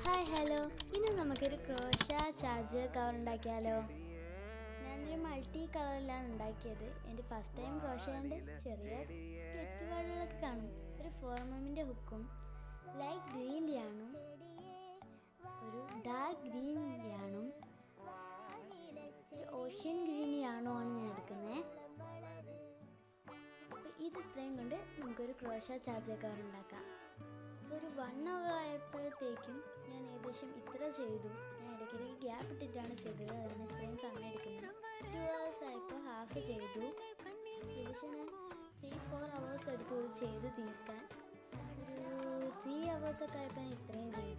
Hi hello, ഇന്ന് നമുക്കൊരു crochet charger cover ഉണ്ടാക്കിയാലോ. ഞാനൊരു മൾട്ടി കളറിലാണ് ഉണ്ടാക്കിയത്. എൻ്റെ ഫസ്റ്റ് ടൈം ക്രോഷ കൊണ്ട് ചെറിയ തെറ്റുപാടുകളൊക്കെ കാണും. ഒരു 4mm ഹുക്കും ലൈറ്റ് ഗ്രീനിലാണും ഒരു ഡാർക്ക് ഗ്രീനിലാണും ഒരു ഓഷ്യൻ ഗ്രീനിലാണോ ആണ് ഞാൻ എടുക്കുന്നത്. അപ്പോൾ ഇത് ഇത്രയും കൊണ്ട് നമുക്കൊരു ക്രോഷ ചാർജർ കവർ ഉണ്ടാക്കാം. അപ്പോൾ ഒരു 1 hour ആയപ്പോഴത്തേക്കും ഞാൻ ഏകദേശം ഇത്ര ചെയ്തു. ഞാൻ ഇടയ്ക്കിടയ്ക്ക് ഗ്യാപ്പ് ഇട്ടിട്ടാണ് ചെയ്തത്, അതാണ് ഇത്രയും സമയം എടുക്കുന്നത്. 2 hours ആയപ്പോൾ ഹാഫ് ചെയ്തു. ഏകദേശം ഞാൻ 3-4 hours എടുത്തു ഇത് ചെയ്ത് തീർക്കാൻ. ഒരു 3 hours ഒക്കെ ആയപ്പോൾ ഞാൻ ഇത്രയും ചെയ്തു.